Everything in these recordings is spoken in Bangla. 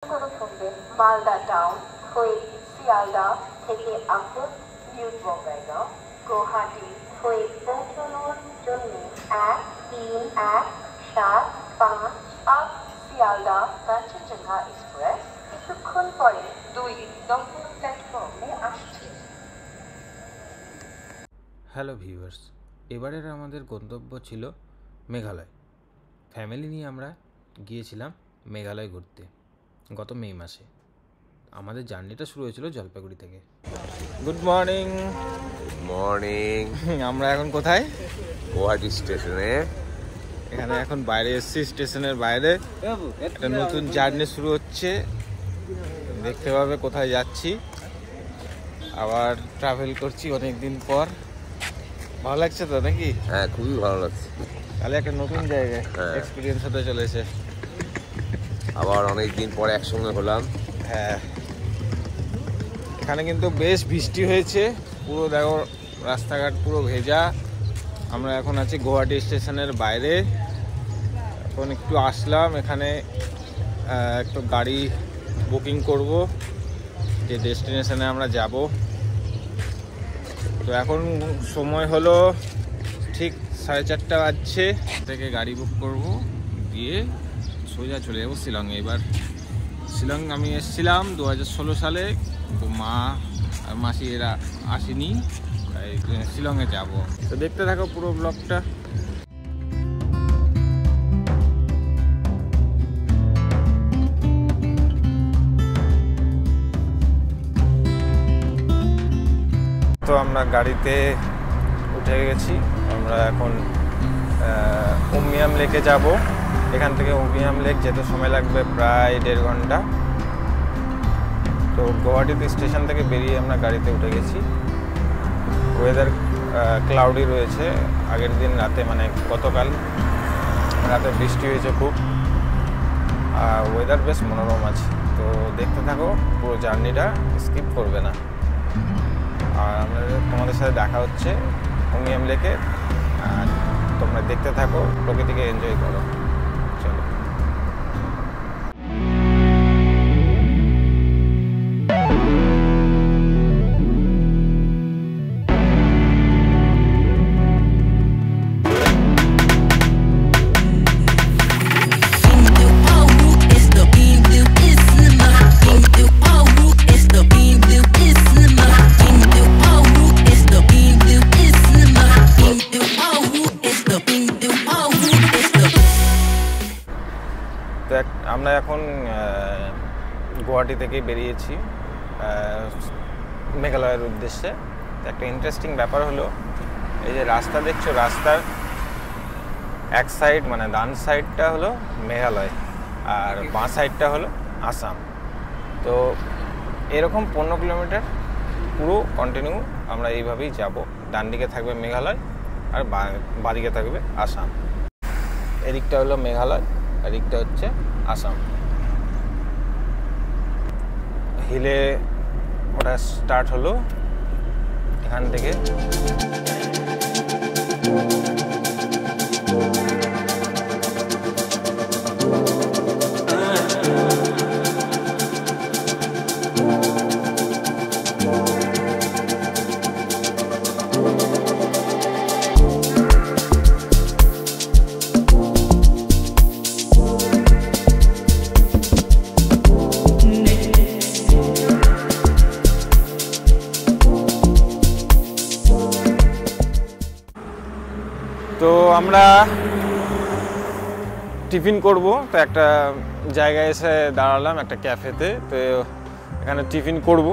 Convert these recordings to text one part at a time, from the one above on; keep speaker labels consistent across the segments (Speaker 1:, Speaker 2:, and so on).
Speaker 1: মালদা টাউন হয়ে শিয়ালদা থেকে আসুন নিউ বঙ্গাইগাঁও গুয়াহাটি হয়ে পৌঁছানোর জন্য 1-3-1-7-5-8 শিয়ালদা কাঞ্চনজঙ্ঘা এক্সপ্রেস কিছুক্ষণ পরে 2 নম্বর প্ল্যাটফর্মে আসছে।
Speaker 2: হ্যালো ভিউয়ার্স, এবারের আমাদের গন্তব্য ছিল মেঘালয়। ফ্যামিলি নিয়ে আমরা গিয়েছিলাম মেঘালয় ঘুরতে গত মে মাসে। আমাদের জার্নিটা শুরু হয়েছিল জলপাইগুড়ি থেকে। Good morning.
Speaker 3: মর্নিং।
Speaker 2: আমরা এখন কোথায়?
Speaker 3: গুয়াহাটি স্টেশনে।
Speaker 2: এখানে এখন বাইরে এসেছি, স্টেশনের বাইরে একটা নতুন জার্নি শুরু হচ্ছে। দেখতে পাবে কোথায় যাচ্ছি। আবার ট্রাভেল করছি অনেক দিন পর। ভালো লাগছে তো নাকি?
Speaker 3: হ্যাঁ, খুবই ভালো লাগছে।
Speaker 2: তাহলে একটা নতুন জায়গায় এক্সপিরিয়েন্স হতে চলেছে।
Speaker 3: আবার অনেক দিন পরে একসঙ্গে হলাম।
Speaker 2: হ্যাঁ, এখানে কিন্তু বেশ বৃষ্টি হয়েছে, পুরো দেখো রাস্তাঘাট পুরো ভেজা। আমরা এখন আছি গুয়াহাটি স্টেশনের বাইরে। এখন একটু আসলাম এখানে, একটু গাড়ি বুকিং করব যে ডেস্টিনেশনে আমরা যাব। তো এখন সময় হলো ঠিক 4:30 বাজছে। থেকে গাড়ি বুক করব, দিয়ে সোজা চলে যাবো শিলংয়ে। এবার শিলং আমি এসেছিলাম 2016 সালে, তো মা আর মাসি এরা আসেনি, তাই শিলংয়ে যাব। তো দেখতে থাকো পুরো ব্লগটা। তো আমরা গাড়িতে উঠে গেছি। আমরা এখন উমিয়াম লেকে যাব। এখান থেকে উমিয়াম লেক যেতে সময় লাগবে প্রায় 1.5 ঘন্টা। তো গুয়াহাটিতে স্টেশন থেকে বেরিয়ে আমরা গাড়িতে উঠে গেছি। ওয়েদার ক্লাউডি রয়েছে। আগের দিন রাতে, মানে গতকাল রাতে বৃষ্টি হয়েছে খুব। ওয়েদার বেশ মনোরম আছে। তো দেখতে থাকো পুরো জার্নিটা, স্কিপ করবে না। আর তোমাদের সাথে দেখা হচ্ছে উমিয়াম লেকে। আর তোমরা দেখতে থাকো, প্রকৃতিকে এনজয় করো। চলো। আমরা এখন গুয়াহাটি থেকে বেরিয়েছি মেঘালয়ের উদ্দেশ্যে। একটা ইন্টারেস্টিং ব্যাপার হলো, এই যে রাস্তা দেখছো, রাস্তার এক সাইড মানে ডান সাইডটা হলো মেঘালয় আর বাঁ সাইডটা হলো আসাম। তো এরকম 15 কিলোমিটার পুরো কন্টিনিউ আমরা এইভাবেই যাব। ডান দিকে থাকবে মেঘালয় আর বাঁ দিকে থাকবে আসাম। এদিকটা হলো মেঘালয়, এদিকটা হচ্ছে আসাম। হিলে ওটা স্টার্ট হলো এখান থেকে। তো আমরা টিফিন করব। তো একটা জায়গায় এসে দাঁড়ালাম, একটা ক্যাফেতে। তো এখানে টিফিন করব।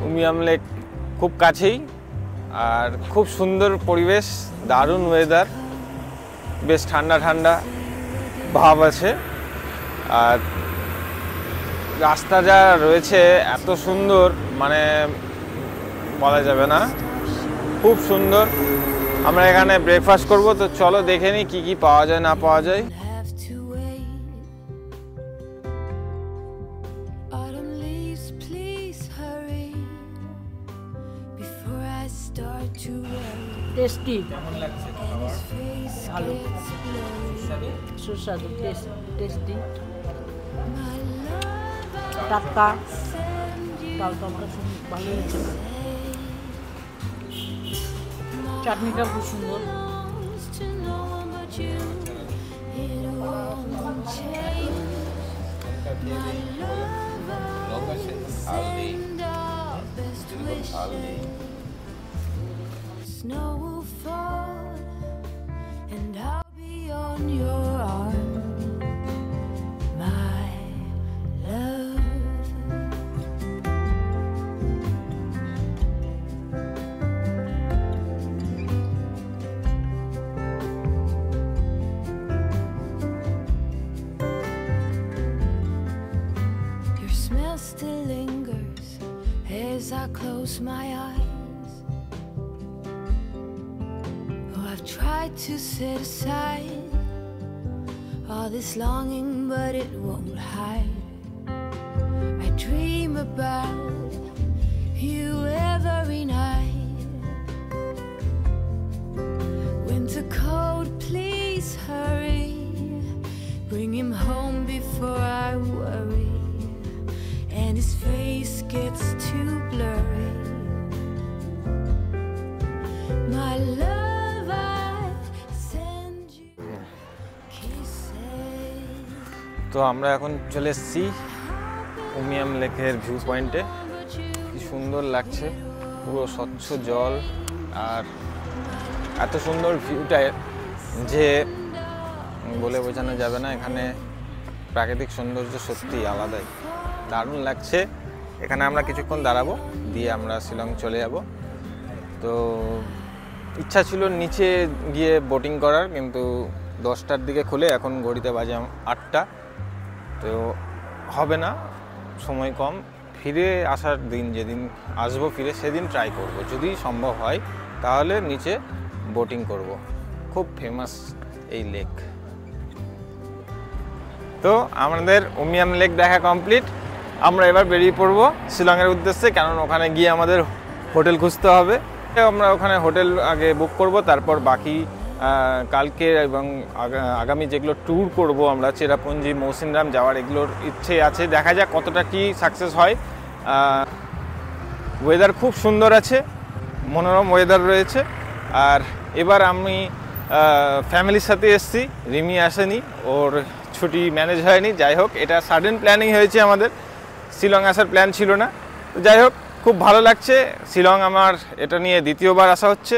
Speaker 2: উমিয়াম লেক খুব কাছেই, আর খুব সুন্দর পরিবেশ, দারুণ ওয়েদার, বেশ ঠান্ডা ঠান্ডা ভাব আছে। আর রাস্তা যা রয়েছে এত সুন্দর, মানে বলা যাবে না, খুব সুন্দর। আমরা এখানে ব্রেকফাস্ট করব। তো চলো দেখে নিই কি কি পাওয়া যায় না পাওয়া যায়।
Speaker 4: টেস্টি, ভালো, সুস্বাদু, টেস্টি। টাটকা, ডালটা আমার কাছে ভালোই হয়েছে। চাটনিটা খুব সুন্দর।
Speaker 5: Snow will fall and I'll be on your arm, my love. Your smell still lingers as I close my eyes. Oh, I've tried to set aside all this longing, but it won't hide. I dream about you every night. Winter cold, please hurry. Bring him home before I worry, and his face gets too blurry. My love, I send you kisses.
Speaker 2: তো আমরা এখন চলে এসেছি উমিয়াম লেকের ভিউ পয়েন্টে। কি সুন্দর লাগছে, পুরো স্বচ্ছ জল আর এত সুন্দর ভিউটা যে বলে বোঝানো যাবে না। এখানে প্রাকৃতিক সৌন্দর্য সত্যি আলাদাই, দারুণ লাগছে। এখানে আমরা কিছুক্ষণ দাঁড়াবো, দিয়ে আমরা শিলং চলে যাব। তো ইচ্ছা ছিল নিচে গিয়ে বোটিং করার, কিন্তু 10টার দিকে খুলে, এখন ঘড়িতে বাজে 8টা, তো হবে না, সময় কম। ফিরে আসার দিন, যেদিন আসবো ফিরে, সেদিন ট্রাই করব, যদি সম্ভব হয় তাহলে নিচে বোটিং করব। খুব ফেমাস এই লেক। তো আমাদের উমিয়াম লেক দেখা কমপ্লিট। আমরা এবার বেরিয়ে পড়বো শিলংয়ের উদ্দেশ্যে, কারণ ওখানে গিয়ে আমাদের হোটেল খুঁজতে হবে। আমরা ওখানে হোটেল আগে বুক করব, তারপর বাকি কালকে এবং আগামী যেগুলো ট্যুর করব আমরা, চেরাপুঞ্জি, মৌসিনরাম যাওয়ার, এগুলোর ইচ্ছে আছে। দেখা যাক কতটা কি সাকসেস হয়। ওয়েদার খুব সুন্দর আছে, মনোরম ওয়েদার রয়েছে। আর এবার আমি ফ্যামিলির সাথে এসেছি, রিমি আসেনি, ওর ছুটি ম্যানেজ হয়নি। যাই হোক, এটা সাডেন প্ল্যানিং হয়েছে আমাদের, শিলং আসার প্ল্যান ছিল না। তো যাই হোক, খুব ভালো লাগছে শিলং। আমার এটা নিয়ে দ্বিতীয়বার আসা হচ্ছে।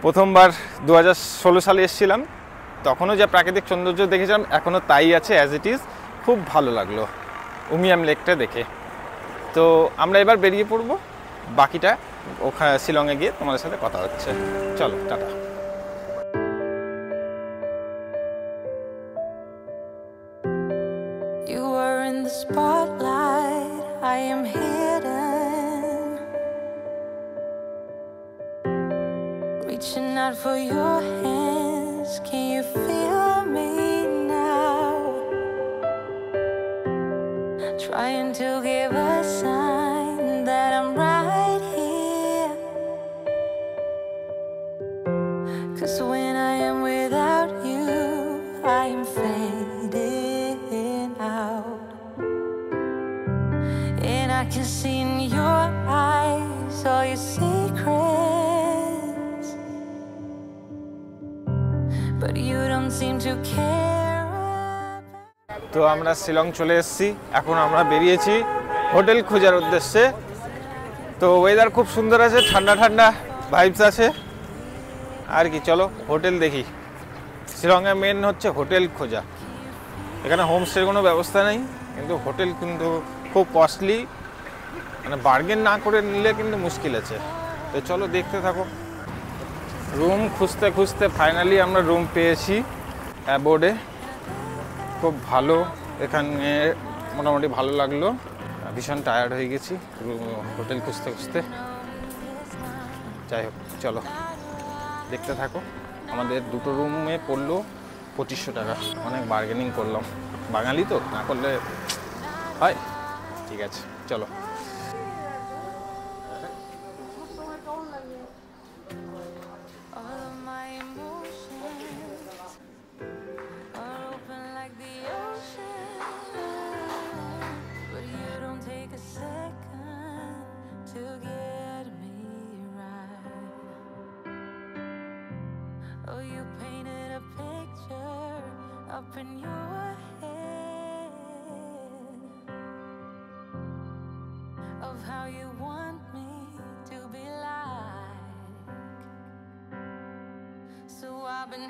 Speaker 2: প্রথমবার 2016 সালে এসেছিলাম, তখনও যা প্রাকৃতিক সৌন্দর্য দেখেছিলাম এখনও তাই আছে, অ্যাজ ইট ইজ। খুব ভালো লাগলো উমিয়াম লেকটা দেখে। তো আমরা এবার বেরিয়ে পড়বো, বাকিটা ওখানে শিলংয়ে গিয়ে তোমাদের সাথে কথা হচ্ছে। চলো, tata.
Speaker 5: You were in the spotlight, I am hidden, reaching out for your hands. Can you feel me now? Trying to give a sign that I'm right here. 'Cause when I am without you, I am fading out. And I can see in your eyes all your secrets, but you don't seem to care.
Speaker 2: তো আমরা শিলং চলে এসেছি, এখন আমরা বেরিয়েছি হোটেল খোঁজার উদ্দেশ্যে। তো ওয়েদার খুব সুন্দর আছে, ঠান্ডা ঠান্ডা ভাইবস আছে। আর কি, চলো হোটেল দেখি। শিলংয়ে মেন হচ্ছে হোটেল খোঁজা। এখানে হোমস্টের কোনো ব্যবস্থা নেই, কিন্তু হোটেল কিন্তু খুব কস্টলি, মানে বার্গেন না করে নিলে কিন্তু মুশকিল আছে। তো চলো দেখতে থাকো। রুম খুঁজতে খুঁজতে ফাইনালি আমরা রুম পেয়েছি অ্যাবোর্ডে। খুব ভালো, এখানে মোটামুটি ভালো লাগলো। ভীষণ টায়ার্ড হয়ে গেছি হোটেল খুঁজতে খুঁজতে। যাই হোক, চলো দেখতে থাকো। আমাদের দুটো রুমে পড়লো 2500 টাকা। অনেক বার্গেনিং করলাম, বাঙালি তো, না করলে হয়। ঠিক আছে, চলো।
Speaker 5: All of my emotions are open like the ocean, but in your head of how you want me to be like. So I've been